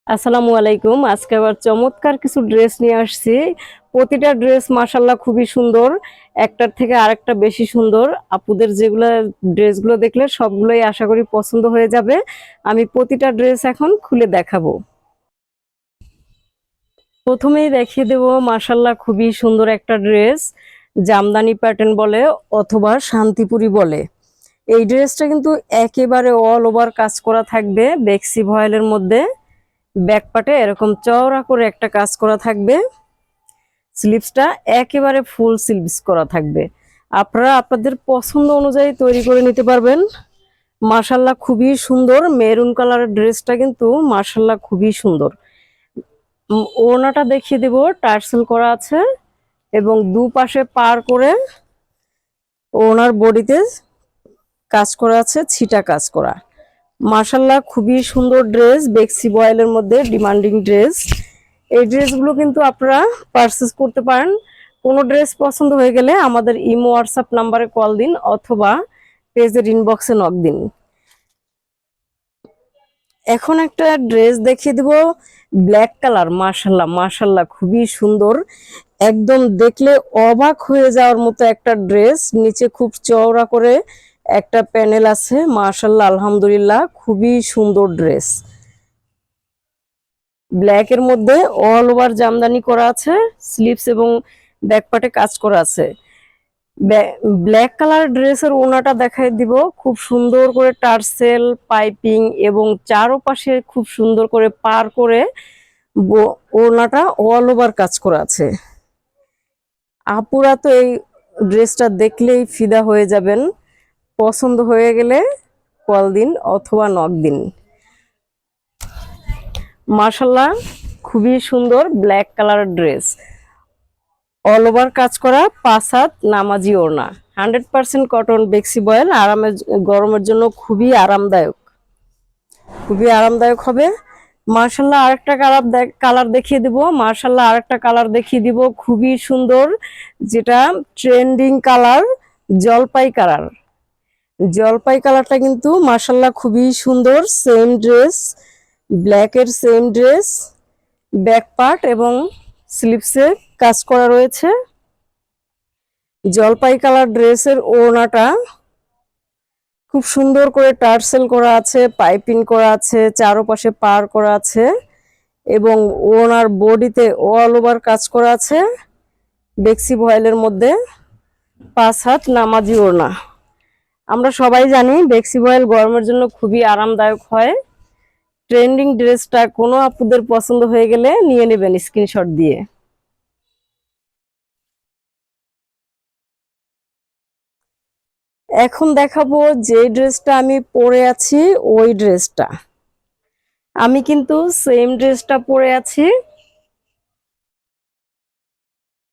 আসসালামু আলাইকুম। আজকে আবার চমৎকার কিছু ড্রেস নিয়ে আসছি। প্রতিটা ড্রেস মাশাআল্লাহ খুবই সুন্দর, একটার থেকে আরেকটা বেশি সুন্দর। আপুদের যেগুলো ড্রেসগুলো দেখলে সবগুলোই আশা করি পছন্দ হয়ে যাবে। আমি প্রতিটা ড্রেস এখন খুলে দেখাবো। প্রথমেই দেখিয়ে দেব মাশাআল্লাহ খুবই সুন্দর একটা ড্রেস, জামদানি প্যাটার্ন বলে অথবা শান্তিপুরি বলে। এই ড্রেসটা কিন্তু একেবারে অল ওভার কাজ করা থাকবে বেক্সি ভয়েলের মধ্যে। ব্যাক পার্টে এরকম চওড়া করে একটা কাজ করা থাকবে, স্লিভসটা একেবারে ফুল স্লিভস করা থাকবে। আপনারা আপনাদের পছন্দ অনুযায়ী তৈরি করে নিতে পারবেন। মাশাআল্লাহ খুবই সুন্দর, মেরুন কালারের ড্রেসটা কিন্তু মাশাআল্লাহ খুবই সুন্দর। ওড়নাটা দেখিয়ে দেব, টার্সেল করা আছে এবং দুপাশে পার করে ওড়নার বডিতে কাজ করা আছে, ছিটা কাজ করা। মাশাআল্লাহ খুবই সুন্দর ড্রেস, বেক্সি বয়েলের মধ্যে ডিমান্ডিং ড্রেস। এই ড্রেসগুলো কিন্তু আপনারা পারচেজ করতে পারেন। কোনো ড্রেস পছন্দ হয়ে গেলে আমাদের ইমো হোয়াটসঅ্যাপ নাম্বারে কল দিন অথবা পেজের ইনবক্সে নক দিন। এখন একটা ড্রেস দেখিয়ে দিব, ব্ল্যাক কালার। মাশাআল্লাহ মাশাআল্লাহ খুবই সুন্দর, একদম দেখলে অবাক হয়ে যাওয়ার মতো একটা ড্রেস। নিচে খুব চওড়া করে একটা প্যানেল আছে, মাশাআল্লাহ আলহামদুলিল্লাহ খুবই সুন্দর ড্রেস। ব্ল্যাক এর মধ্যে অল ওভার জামদানি করা আছে, স্লিভস এবং ব্যাক পার্টে কাজ করা আছে। ব্ল্যাক কালার ড্রেসের ওড়নাটা দেখাই দিব, খুব সুন্দর করে টার্সেল পাইপিং এবং চারপাশে খুব সুন্দর করে পার করে ওড়নাটা অল ওভার কাজ করা আছে। আপুরা তো এই ড্রেসটা দেখলেই ফিদা হয়ে যাবেন। পছন্দ হয়ে গেলে কল দিন অথবা নক দিন। মাশাআল্লাহ খুবই সুন্দর black colour dress, all over কাজ করা, 5 হাত নামাজি ওড়না, 100% কটন বেক্সি বয়েল। আরামের গরমের জন্য খুবই আরামদায়ক, খুবই আরামদায়ক হবে। মাশাআল্লাহ আরেকটা কালার দেখিয়ে দিব, মাশাআল্লাহ আরেকটা কালার দেখিয়ে দিব খুবই সুন্দর, যেটা ট্রেন্ডিং কালার, জলপাই কালার। জলপাই কালারটা কিন্তু মাশাআল্লাহ খুবই সুন্দর। সেম ড্রেস, ব্ল্যাকের সেম ড্রেস, ব্যাক পার্ট এবং স্লিভসে কাজ করা রয়েছে। জলপাই কালার ড্রেসের ওড়নাটা খুব সুন্দর করে টার্সেল করা আছে, পাইপিং করা আছে, চারপাশে পার করা আছে এবং ওড়নার বডিতে অল ওভার কাজ করা আছে বেক্সি ভয়েলের মধ্যে। 5 হাত নামাজি ওড়না। আমরা সবাই জানি বেক্সি ভয়েল গরমের জন্য খুবই আরামদায়ক হয়। ট্রেন্ডিং ড্রেসটা কোনো আপুদের পছন্দ হয়ে গেলে নিয়ে নেবেন স্ক্রিনশট দিয়ে। এখন দেখাবো যে ড্রেসটা আমি পরে আছি, ওই ড্রেসটা। আমি কিন্তু সেম ড্রেসটা পরে আছি,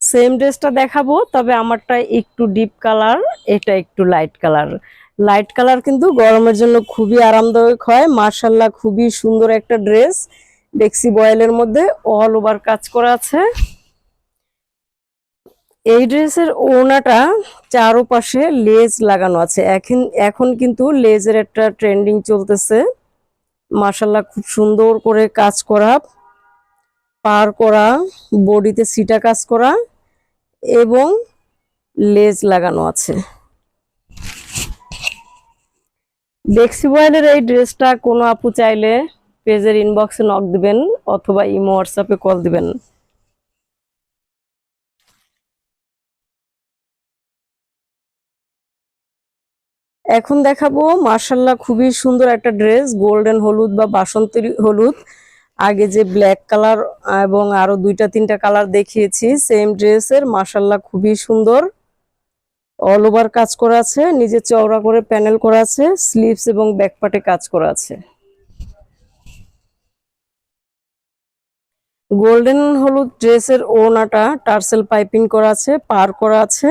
সেম ড্রেসটা দেখাবো, তবে আমারটা একটু ডিপ কালার, এটা একটু লাইট কালার। লাইট কালার কিন্তু গরমের জন্য খুবই আরামদায়ক হয়। মাশাআল্লাহ খুবই সুন্দর একটা ড্রেস, বেক্সি বয়েলের মধ্যে অল ওভার কাজ করা আছে। এই ড্রেসের ওড়নাটা চারপাশে লেজ লাগানো আছে। এখন এখন কিন্তু লেজের একটা ট্রেন্ডিং চলতেছে। মাশাআল্লাহ খুব সুন্দর করে কাজ করা, পার করা, বডিতে সিটা কাজ করা এবং লেজ লাগানো আছে। বেক্সি বয়েলের এই ড্রেসটা কোনো আপু চাইলে পেজের ইনবক্সে নক দিবেন অথবা ইমো হোয়াটসঅ্যাপে কল দিবেন। এখন দেখাবো মাশাআল্লাহ খুবই সুন্দর একটা ড্রেস, গোল্ডেন হলুদ বা বাসন্তী হলুদ। আগে যে ব্ল্যাক কালার এবং আরো 2-3টা কালার দেখিয়েছি, সেম ড্রেসের মাশাআল্লাহ খুবই সুন্দর, অল ওভার কাজ করা আছে, নিচে চওড়া করে প্যানেল করা আছে, স্লিভস এবং ব্যাক পার্টে কাজ করা আছে। গোল্ডেন হলুদ ড্রেসের ওড়নাটা টার্সেল পাইপিং করা আছে, পার করা আছে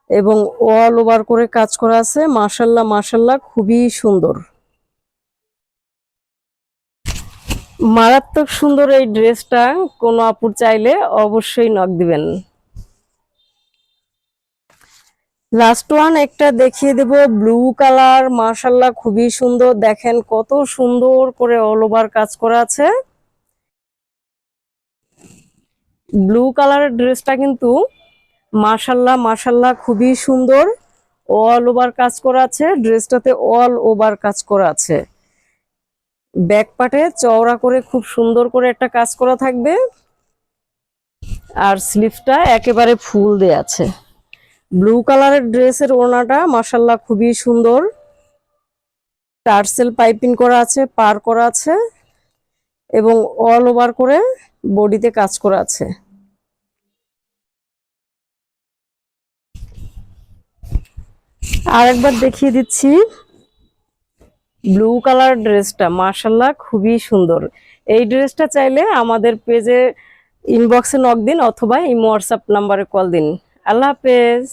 এবং অল ওভার করে কাজ করা আছে। মাশাআল্লাহ মাশাআল্লাহ খুবই সুন্দর, মারাত্মক সুন্দর এই ড্রেসটা। কোনো আপুর চাইলে অবশ্যই নক দিবেন। লাস্ট ওয়ান একটা দেখিয়ে দেব, ব্লু কালার। মাশাআল্লাহ খুবই সুন্দর, দেখেন কত সুন্দর করে অল ওভার কাজ করা আছে। ব্লু কালারের ড্রেসটা কিন্তু মাশাল্লাহ মাশাল্লাহ খুবই সুন্দর, অল ওভার কাজ করা আছে, ড্রেসটাতে অল ওভার কাজ করা আছে। ব্যাক পার্টে চওড়া করে খুব সুন্দর করে একটা কাজ করা থাকবে, আর স্লিভটা একেবারে ফুল দেয়া আছে। ব্লু কালারের ড্রেসের ওড়নাটা মাশাল্লাহ খুবই সুন্দর, টার্সেল পাইপিং করা আছে, পার করা আছে এবং অল ওভার করে বডিতে কাজ করা আছে। আর একবার দেখিয়ে দিচ্ছি ব্লু কালার ড্রেসটা, মাশাল্লাহ খুবই সুন্দর। এই ড্রেসটা চাইলে আমাদের পেজে ইনবক্সে নক দিন অথবা এই হোয়াটসঅ্যাপ নাম্বারে কল দিন। আল্লাহ হাফেজ।